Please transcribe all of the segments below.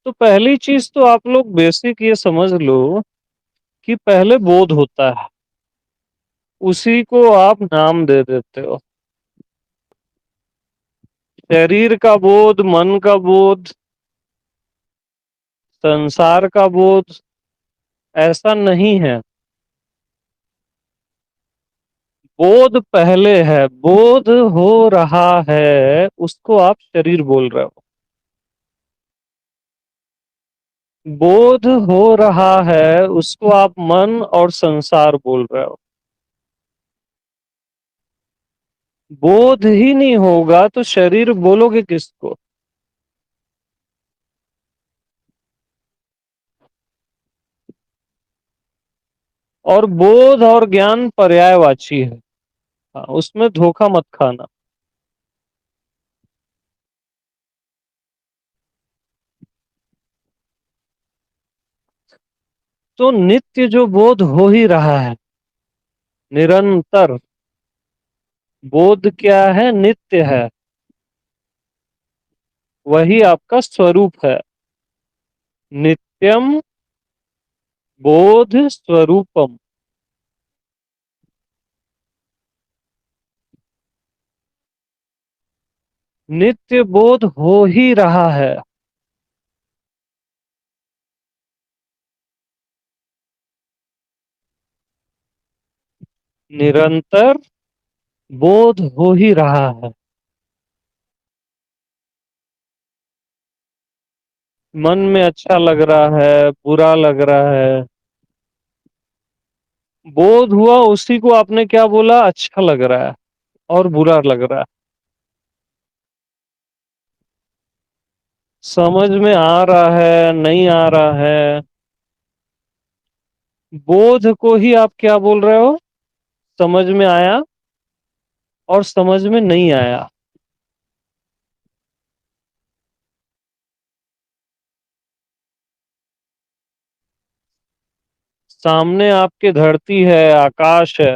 تو پہلی چیز تو آپ لوگ بیسک یہ سمجھ لو کہ پہلے بودھ ہوتا ہے، اسی کو آپ نام دے دیتے ہو۔ شریر کا بودھ، من کا بودھ، سنسار کا بودھ ایسا نہیں ہے۔ بودھ پہلے ہے، بودھ ہو رہا ہے، اس کو آپ شریر بول رہے ہو۔ بودھ ہو رہا ہے اس کو آپ من اور سنسار بول رہے ہو۔ بودھ ہی نہیں ہوگا تو شریر بولو گے کس کو؟ اور بودھ اور گیان پریائے واچی ہے، ہاں، اس میں دھوکہ مت کھانا۔ تو نتیہ جو بودھ ہو ہی رہا ہے نرنتر، بودھ کیا ہے؟ نتیہ ہے، وہی آپ کا سوروپ ہے۔ نتیم بودھ سوروپم۔ نتیہ بودھ ہو ہی رہا ہے۔ نرنتر بودھ ہو ہی رہا ہے۔ من میں اچھا لگ رہا ہے، برا لگ رہا ہے، بودھ ہوا اسی کو آپ نے کیا بولا؟ اچھا لگ رہا ہے اور برا لگ رہا ہے۔ سمجھ میں آ رہا ہے، نہیں آ رہا ہے، بودھ کو ہی آپ کیا بول رہے ہو؟ سمجھ میں آیا اور سمجھ میں نہیں آیا۔ سامنے آپ کے دھرتی ہے، آکاش ہے،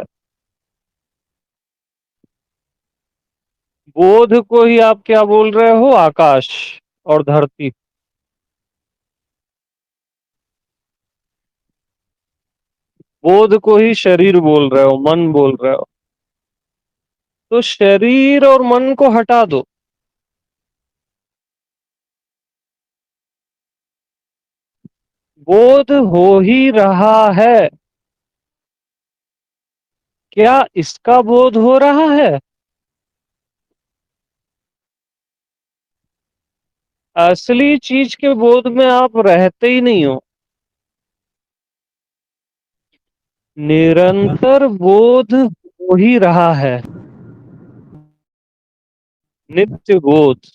بودھ کو ہی آپ کیا بول رہے ہو؟ آکاش اور دھرتی۔ بودھ کو ہی شریر بول رہے ہو، من بول رہے ہو، تو شریر اور من کو ہٹا دو۔ بودھ ہو ہی رہا ہے، کیا اس کا بودھ ہو رہا ہے؟ اصلی چیز کے بودھ میں آپ رہتے ہی نہیں ہو۔ نرنتر بودھ ہو ہی رہا ہے، نتیہ بودھ۔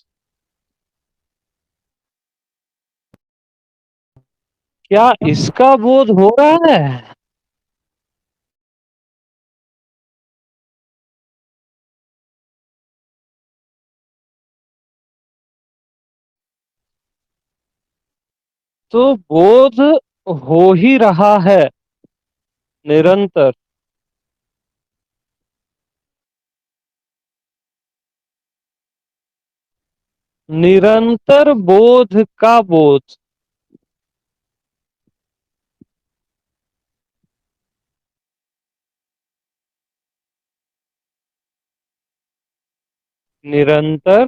کیا اس کا بودھ ہو رہا ہے؟ تو بودھ ہو ہی رہا ہے نرنتر۔ نرنتر بودھ کا بودھ۔ نرنتر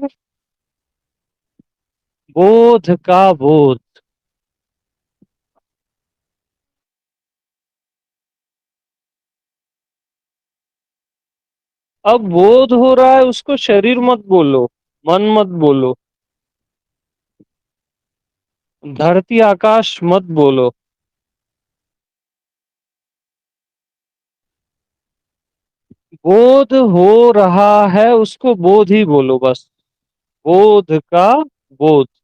بودھ کا بودھ۔ اب بودھ ہو رہا ہے اس کو شریر مت بولو، من مت بولو، دھرتی آکاش مت بولو، بودھ ہو رہا ہے اس کو بودھ ہی بولو بس، بودھ کا بودھ۔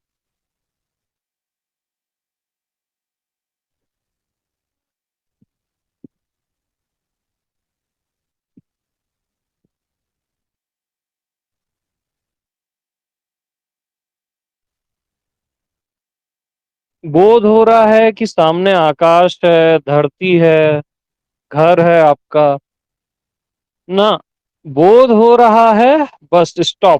بودھ ہو رہا ہے کہ سامنے آکاش ہے، دھرتی ہے، گھر ہے آپ کا، نہ، بودھ ہو رہا ہے، بس اسٹاپ۔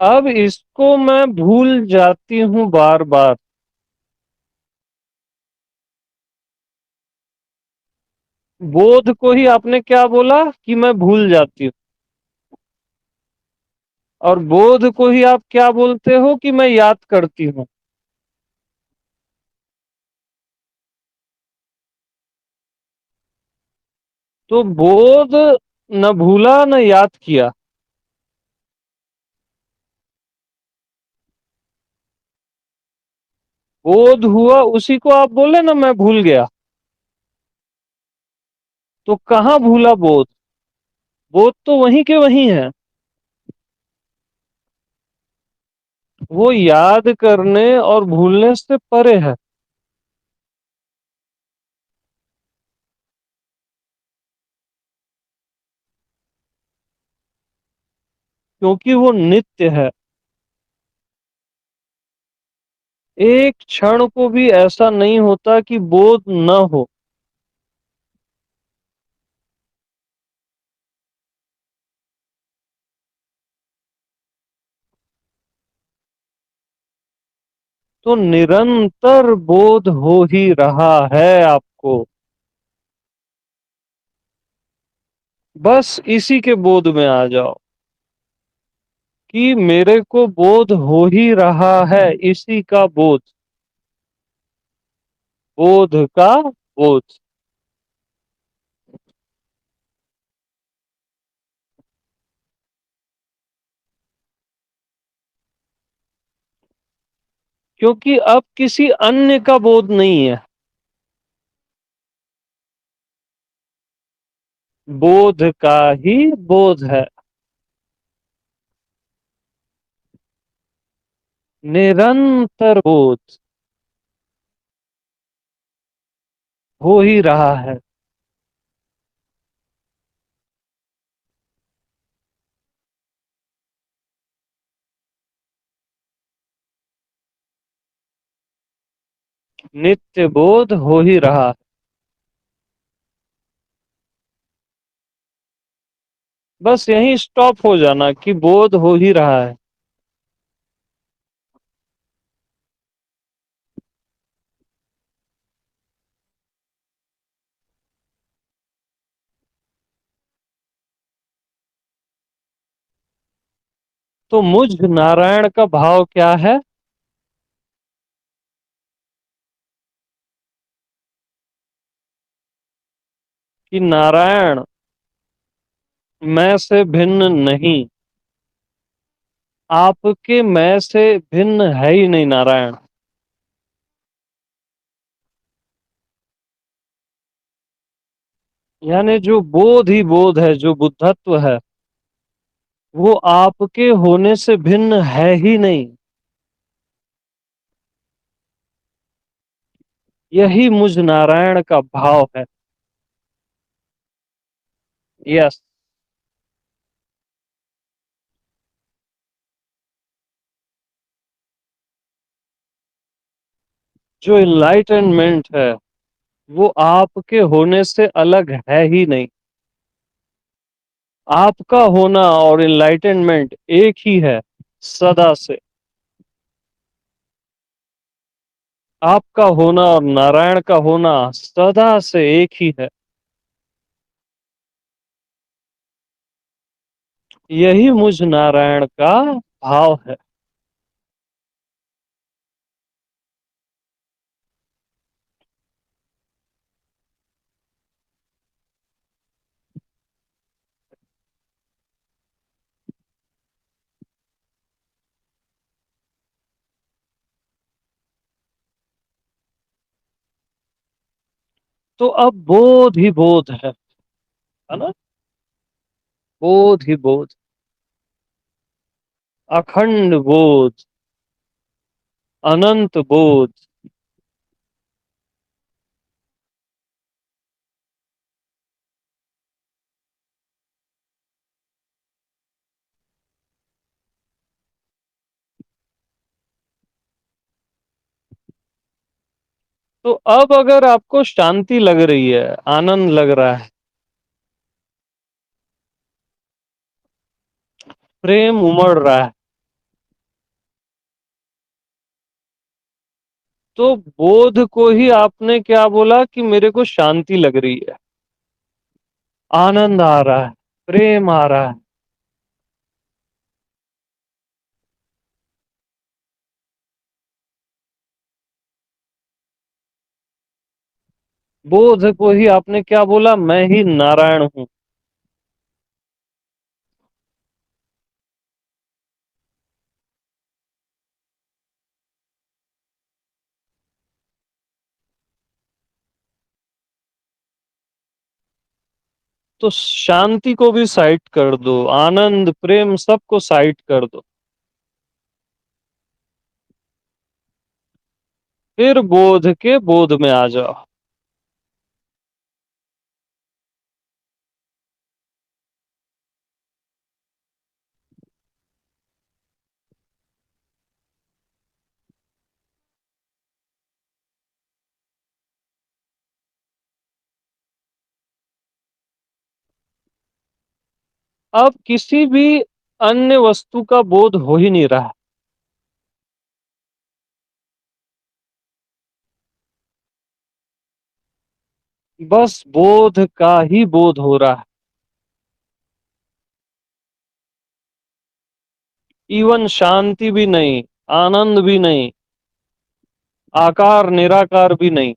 اب اس کو میں بھول جاتی ہوں بار بار. بودھ کو ہی آپ نے کیا بولا کہ میں بھول جاتی ہوں. اور بودھ کو ہی آپ کیا بولتے ہو کہ میں یاد کرتی ہوں. تو بودھ نہ بھولا نہ یاد کیا. بودھ ہوا اسی کو آپ بولے نا میں بھول گیا. تو کہاں بھولا بودھ. بودھ تو وہیں کے وہیں ہے. وہ یاد کرنے اور بھولنے سے پرے ہے. کیونکہ وہ نتیہ ہے. ایک چھڑ کو بھی ایسا نہیں ہوتا کہ بودھ نہ ہو. تو نرنتر بودھ ہو ہی رہا ہے آپ کو. بس اسی کے بودھ میں آ جاؤ کہ میرے کو بودھ ہو ہی رہا ہے اسی کا بودھ. بودھ کا بودھ. کیونکہ اب کسی انیہ کا بودھ نہیں ہے. بودھ کا ہی بودھ ہے. نرنتر بودھ ہو ہی رہا ہے. نتیہ بودھ ہو ہی رہا. بس یہیں اسٹاپ ہو جانا کہ بودھ ہو ہی رہا ہے. تو مجھ نارائن کا بھاؤ کیا ہے. کہ نارائن میں سے بھن نہیں. آپ کے میں سے بھن ہے ہی نہیں نارائن. یعنی جو بودھ ہی بودھ ہے جو بدھتو ہے وہ آپ کے ہونے سے بھن ہے ہی نہیں. یہی مجھ نارائن کا بھاؤ ہے. یس. جو انلائٹنمنٹ ہے وہ آپ کے ہونے سے الگ ہے ہی نہیں. آپ کا ہونا اور انلائٹنمنٹ ایک ہی ہے سدا سے. آپ کا ہونا اور نارائن کا ہونا سدا سے ایک ہی ہے. یہی مجھ نارائن کا بھاؤ ہے. تو اب بودھ ہی بودھ ہے نا. بودھ ہی بودھ. اکھنڈ بودھ. اننت بودھ. تو اب اگر آپ کو شانتی لگ رہی ہے آنند لگ رہا ہے پریم امڑ رہا ہے تو بودھ کو ہی آپ نے کیا بولا کہ میرے کو شانتی لگ رہی ہے، آنند آ رہا ہے، پریم آ رہا ہے۔ بودھ کو ہی آپ نے کیا بولا، میں ہی نارائن ہوں۔ تو شانتی کو بھی سائٹ کر دو، آنند پریم سب کو سائٹ کر دو، پھر بودھ کے بودھ میں آ جاؤ۔ اب کسی بھی انیہ وستو کا بودھ ہو ہی نہیں رہا، بس بودھ کا ہی بودھ ہو رہا ہے۔ ایون شانتی بھی نہیں، آنند بھی نہیں، آکار نراکار بھی نہیں،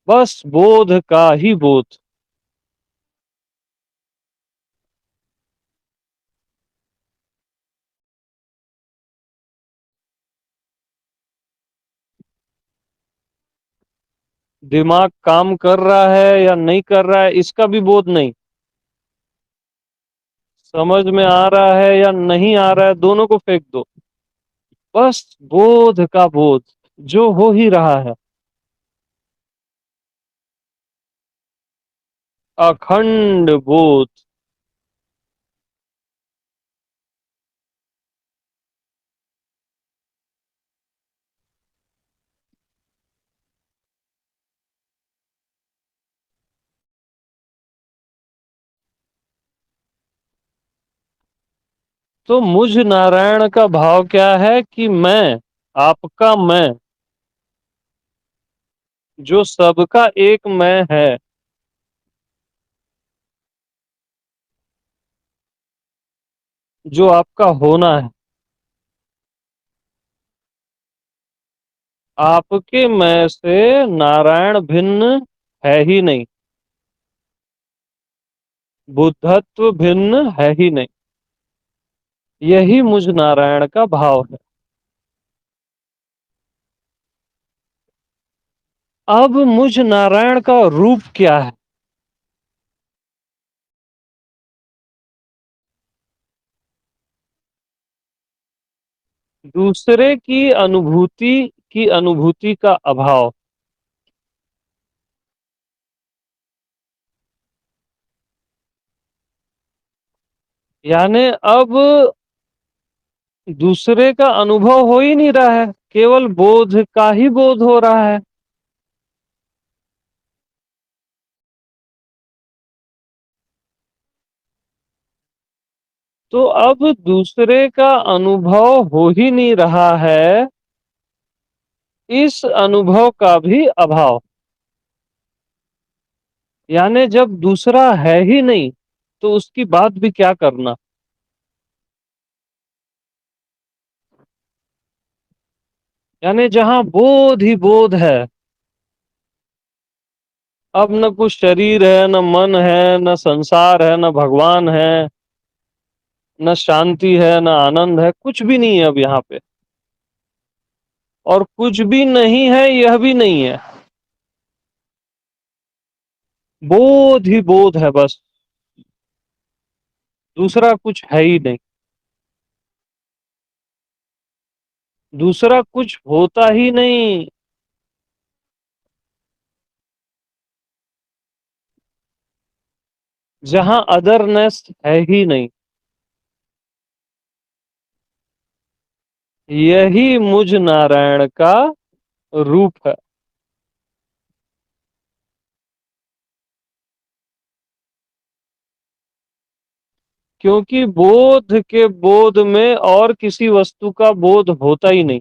بس بودھ کا ہی بودھ۔ دماغ کام کر رہا ہے یا نہیں کر رہا ہے اس کا بھی بودھ نہیں، سمجھ میں آ رہا ہے یا نہیں آ رہا ہے دونوں کو پھینک دو، بس بودھ کا بودھ جو ہو ہی رہا ہے، اکھنڈ بودھ۔ تو مجھ نارائن کا بھاؤ کیا ہے کہ میں، آپ کا میں، جو سب کا ایک میں ہے، جو آپ کا ہونا ہے، آپ کے میں سے نارائن بھن ہے ہی نہیں، بدھتو بھن ہے ہی نہیں، یہی مجھ نارائن کا بھاؤ ہے۔ اب مجھ نارائن کا روپ کیا ہے؟ دوسرے کی انوبھوتی کا ابھاؤ، یعنی اب دوسرے کا انوبھو ہو ہی نہیں رہا ہے، کیول بودھ کا ہی بودھ ہو رہا ہے۔ تو اب دوسرے کا انوبھو ہو ہی نہیں رہا ہے، اس انوبھو کا بھی ابھاؤ، یعنی جب دوسرا ہے ہی نہیں تو اس کی بات بھی کیا کرنا۔ یعنی جہاں بودھ ہی بودھ ہے، اب نہ کچھ شریر ہے، نہ من ہے، نہ سنسار ہے، نہ بھگوان ہے، نہ شانتی ہے، نہ آنند ہے، کچھ بھی نہیں ہے اب یہاں پہ، اور کچھ بھی نہیں ہے یہ بھی نہیں ہے، بودھ ہی بودھ ہے بس، دوسرا کچھ ہے ہی نہیں، دوسرا کچھ ہوتا ہی نہیں، جہاں ادرنیس ہے ہی نہیں، یہی مجھ نارائن کا روپ ہے۔ کیونکہ بودھ کے بودھ میں اور کسی وستو کا بودھ ہوتا ہی نہیں،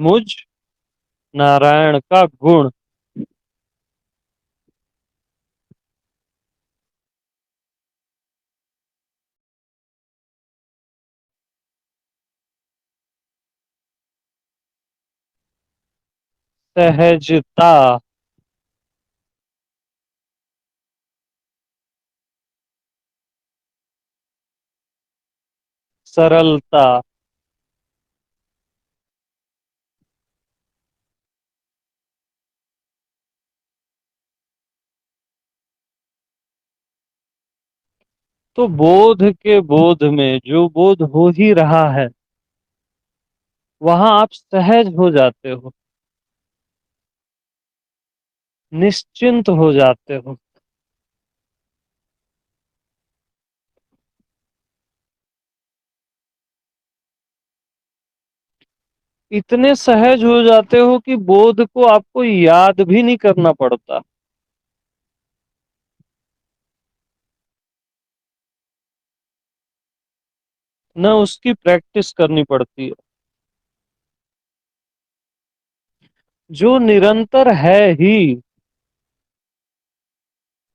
مجھ نارائن کا گن. سہجتا. سرلتا. تو بودھ کے بودھ میں جو بودھ ہو ہی رہا ہے وہاں آپ سہج ہو جاتے ہو. نشچنت ہو جاتے ہو. اتنے سہج ہو جاتے ہو کہ بودھ کو آپ کو یاد بھی نہیں کرنا پڑتا. نہ اس کی پریکٹس کرنی پڑتی ہے. جو نرنتر ہے ہی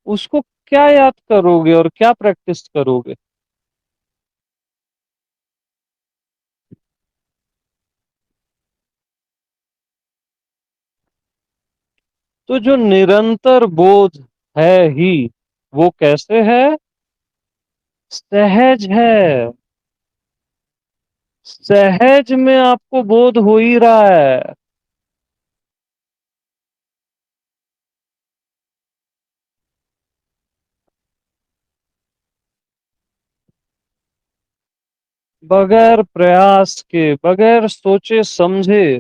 اس کو کیا یاد کرو گے اور کیا پریکٹس کرو گے؟ تو جو نرنتر بودھ ہے ہی وہ کیسے ہے؟ سہج ہے. سہج میں آپ کو بودھ ہو ہی رہا ہے. بغیر پریاس کے بغیر سوچے سمجھے.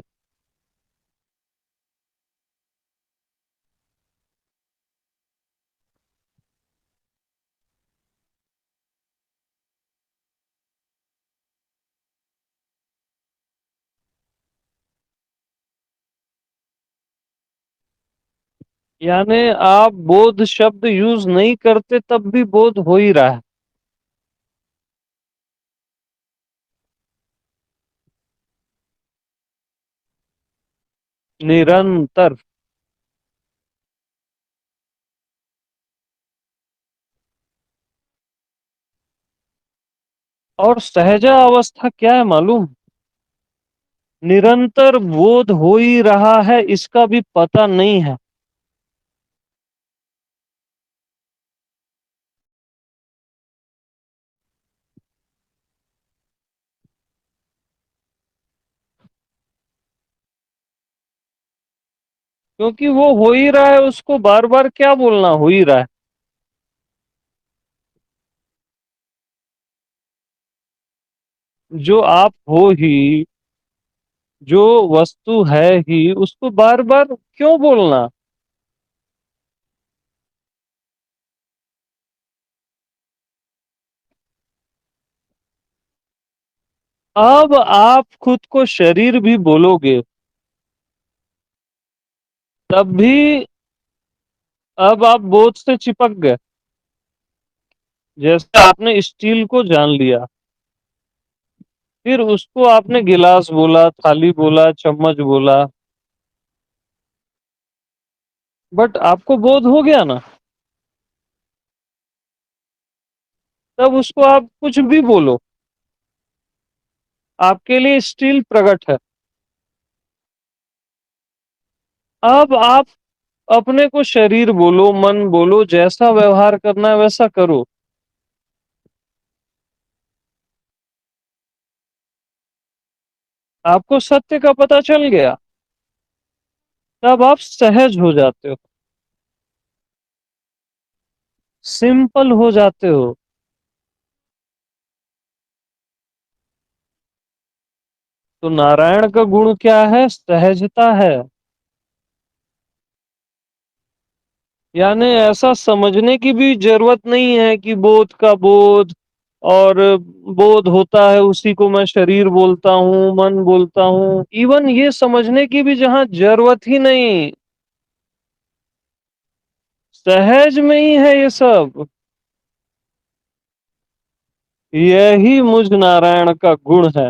یعنی آپ بودھ شبد یوز نہیں کرتے تب بھی بودھ ہو ہی رہا ہے. نرنتر. اور سہجا اوستھا کیا ہے معلوم؟ نرنتر بودھ ہو ہی رہا ہے اس کا بھی پتہ نہیں ہے. کیونکہ وہ ہو ہی رہا ہے اس کو بار بار کیا بولنا ہو ہی رہا ہے. جو آپ ہو ہی جو وستو ہے ہی اس کو بار بار کیوں بولنا؟ اب آپ خود کو شریر بھی بولو گے تب بھی اب آپ بودھ سے چپک گئے. جیسے آپ نے اسٹیل کو جان لیا پھر اس کو آپ نے گلاس بولا تھالی بولا چمچ بولا بٹ آپ کو بودھ ہو گیا نا. تب اس کو آپ کچھ بھی بولو آپ کے لیے اسٹیل پرگٹ ہے. اب آپ اپنے کو شریر بولو من بولو جیسا ویوہار کرنا ہے ویسا کرو. آپ کو ستیہ کا پتہ چل گیا تب آپ سہج ہو جاتے ہو. سمپل ہو جاتے ہو. تو نارائن کا گن کیا ہے؟ سہجتا ہے. یعنی ایسا سمجھنے کی بھی ضرورت نہیں ہے کہ بودھ کا بودھ اور بودھ ہوتا ہے اسی کو میں شریر بولتا ہوں من بولتا ہوں ایون یہ سمجھنے کی بھی جہاں ضرورت ہی نہیں. سہج میں ہی ہے یہ سب. یہی مجھ نارائن کا گن ہے.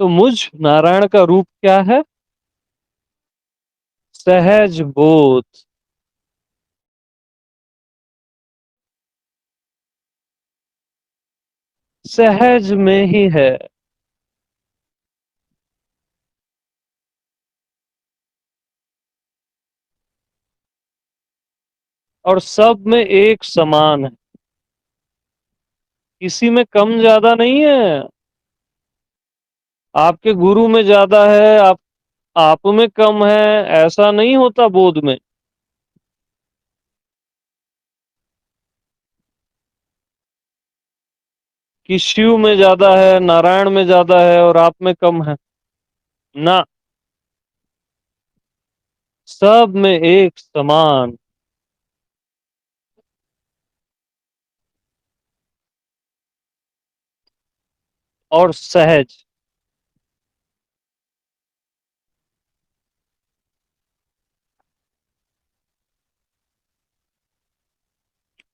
تو مجھ نارائن کا روپ کیا ہے؟ سہج بودھ. سہج میں ہی ہے. اور سب میں ایک سمان ہے. کسی میں کم زیادہ نہیں ہے. آپ کے گرو میں زیادہ ہے، آپ میں کم ہے، ایسا نہیں ہوتا بودھ میں. کہ شیو میں زیادہ ہے، نارائن میں زیادہ ہے اور آپ میں کم ہے. نہ. سب میں ایک سمان. اور سہج.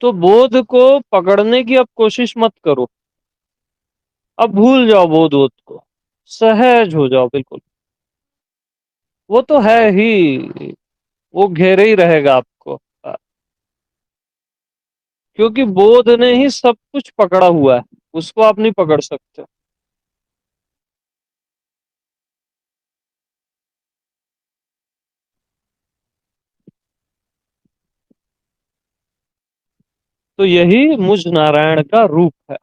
تو بودھ کو پکڑنے کی اب کوشش مت کرو. اب بھول جاؤ بودھ کو. سہج ہو جاؤ بالکل. وہ تو ہے ہی. وہ گھیرے ہی رہے گا آپ کو. کیونکہ بودھ نے ہی سب کچھ پکڑا ہوا ہے، اس کو آپ نہیں پکڑ سکتے. تو یہی مجھ نارائن کا روپ ہے.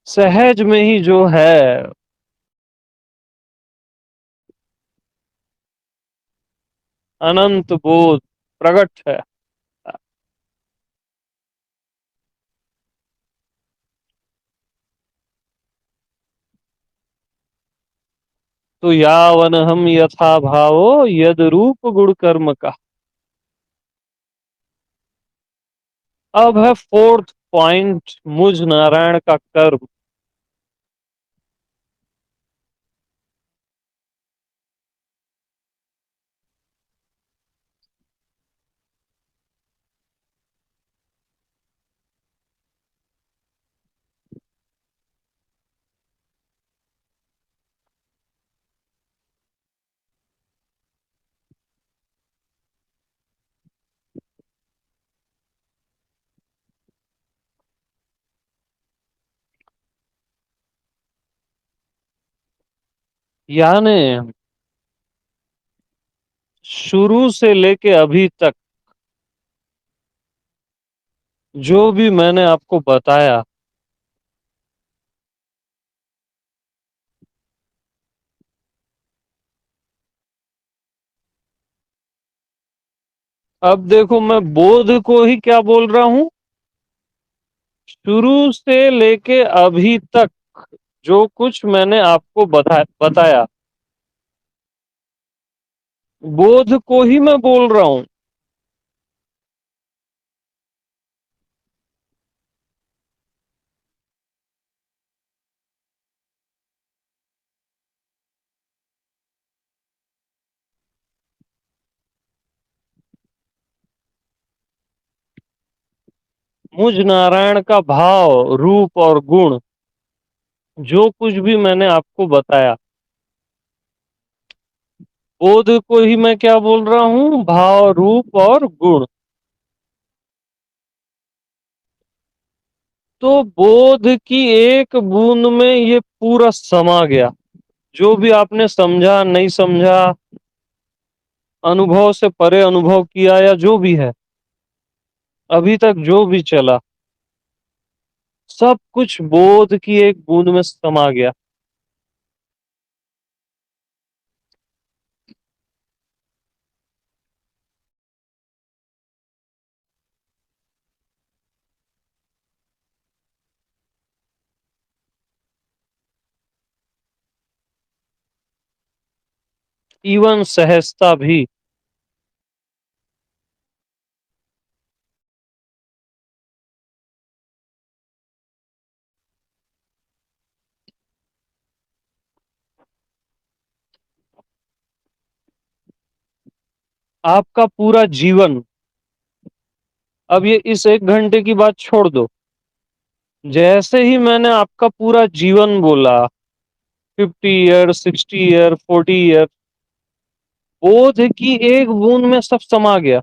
سہج میں ہی جو ہے. اننت بودھ پرگٹ ہے. تو یا ون ہم یھا بھاو ید روپ گڑ کرم کا. اب ہے فورتھ پوائنٹ مجھ نارائن کا کرم. یعنی شروع سے لے کے ابھی تک جو بھی میں نے آپ کو بتایا، اب دیکھو میں بودھ کو ہی کیا بول رہا ہوں. شروع سے لے کے ابھی تک جو کچھ میں نے آپ کو بتایا، بودھ کو ہی میں بول رہا ہوں. مجھ نارائن کا بھاؤ، روپ اور گن جو کچھ بھی میں نے آپ کو بتایا، بودھ کو ہی میں کیا بول رہا ہوں، بھاؤ روپ اور گن. تو بودھ کی ایک بوند میں یہ پورا سما گیا. جو بھی آپ نے سمجھا نہیں سمجھا، انوبو سے پرے انوبو کیا یا جو بھی ہے، ابھی تک جو بھی چلا، سب کچھ بودھ کی ایک بوند میں سما گیا. ایون سہجتا بھی. آپ کا پورا جیون، اب یہ اس 1 گھنٹے کی بات چھوڑ دو، جیسے ہی میں نے آپ کا پورا جیون بولا، 50 ایئر، 60 ایئر، 40 ایئر، بودھ کی ایک بوند میں سب سما گیا۔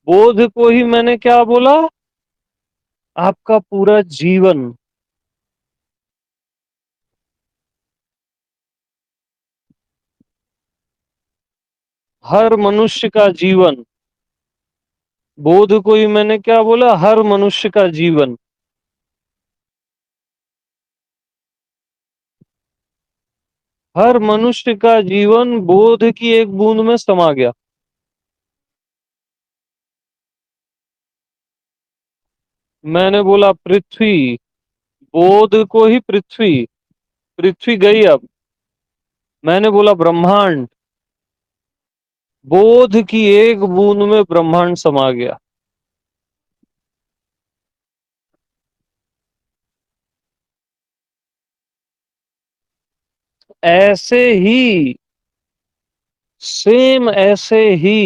بودھ کو ہی میں نے کیا بولا؟ آپ کا پورا جیون۔ ہر منشیہ کا جیون۔ بودھ کو ہی میں نے کیا بولا؟ ہر منشیہ کا جیون۔ ہر منشیہ کا جیون بودھ کی ایک بوند میں سما گیا۔ میں نے بولا پرتھوی، بودھ کو ہی پرتھوی، پرتھوی گئی اب۔ میں نے بولا برہمانڈ، بودھ کی ایک بوند میں برہمانڈ سما گیا۔ ایسے ہی، سیم ایسے ہی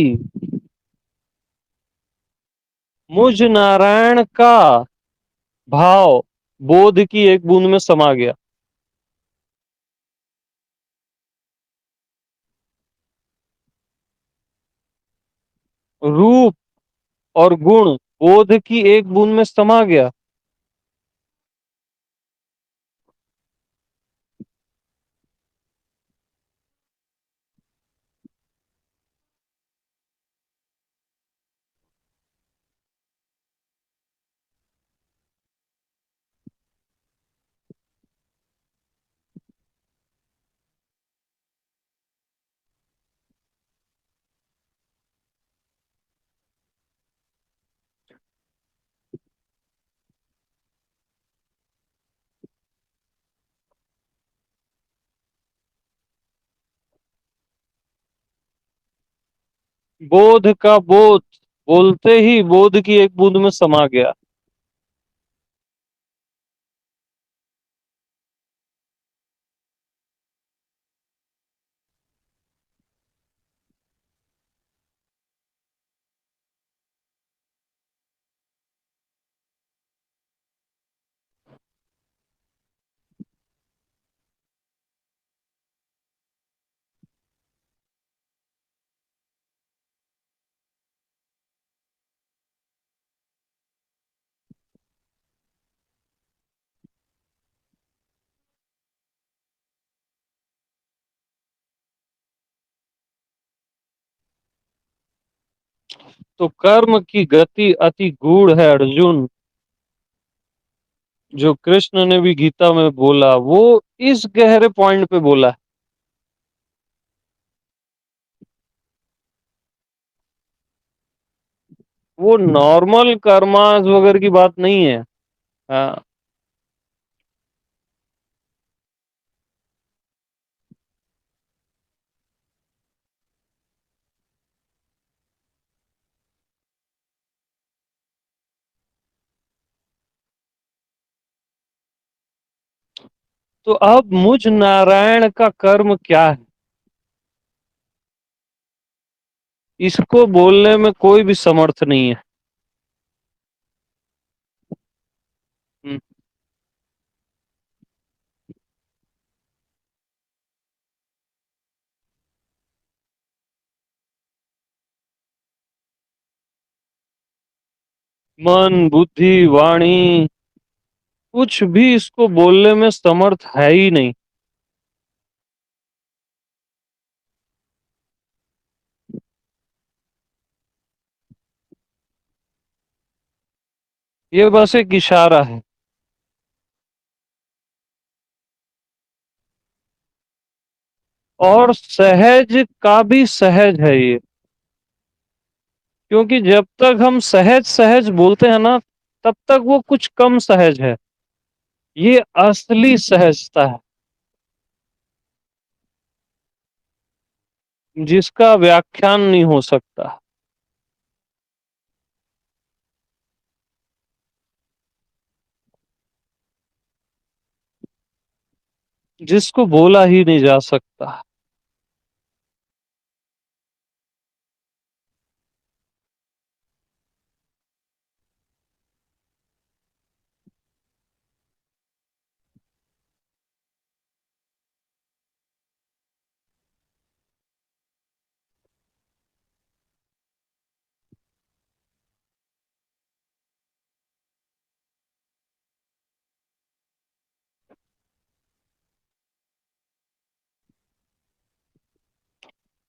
مجھ نارائن کا بھاؤ بودھ کی ایک بوند میں سما گیا۔ روپ اور گن بودھ کی ایک بوند میں سما گیا۔ بودھ کا بودھ بولتے ہی بودھ کی ایک بوند میں سما گیا۔ تو کرم کی گتی اتی گوڑ ہے ارجن، جو کرشن نے بھی گیتا میں بولا، وہ اس گہرے پوائنٹ پہ بولا ہے۔ وہ نارمل کرماز وغیرہ کی بات نہیں ہے۔ ہاں، تو اب مجھ نارائن کا کرم کیا ہے؟ اس کو بولنے میں کوئی بھی سمرتھ نہیں ہے۔ ہم، من، بدھی، وانی، کچھ بھی اس کو بولنے میں سمرتھ ہے ہی نہیں۔ یہ بس ایک اشارہ ہے۔ اور سہج کا بھی سہج ہے یہ، کیونکہ جب تک ہم سہج سہج بولتے ہیں نا، تب تک وہ کچھ کم سہج ہے۔ یہ اصلی سہجتا ہے، جس کا ویاکھیان نہیں ہو سکتا، جس کو بولا ہی نہیں جا سکتا۔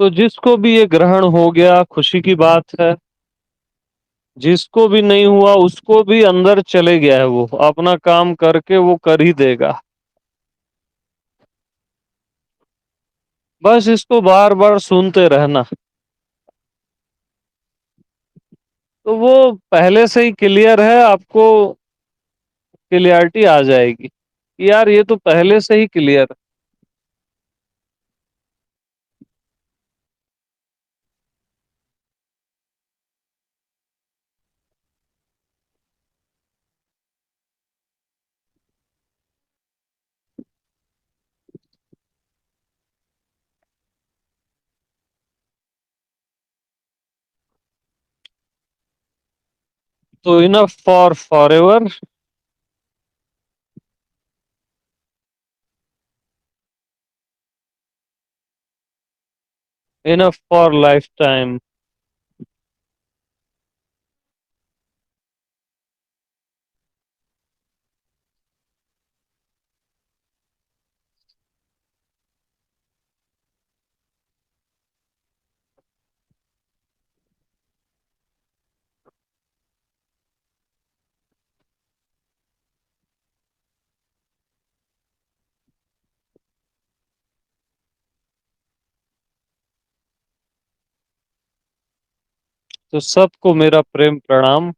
تو جس کو بھی یہ گرہن ہو گیا خوشی کی بات ہے، جس کو بھی نہیں ہوا اس کو بھی اندر چلے گیا ہے، وہ اپنا کام کر کے وہ کر ہی دے گا۔ بس اس کو بار بار سنتے رہنا، تو وہ پہلے سے ہی کلیئر ہے، آپ کو کلیئرٹی آ جائے گی یار یہ تو پہلے سے ہی کلیئر ہے۔ تو enough for ever, enough for life time. تو سب کو میرا پریم پرنام۔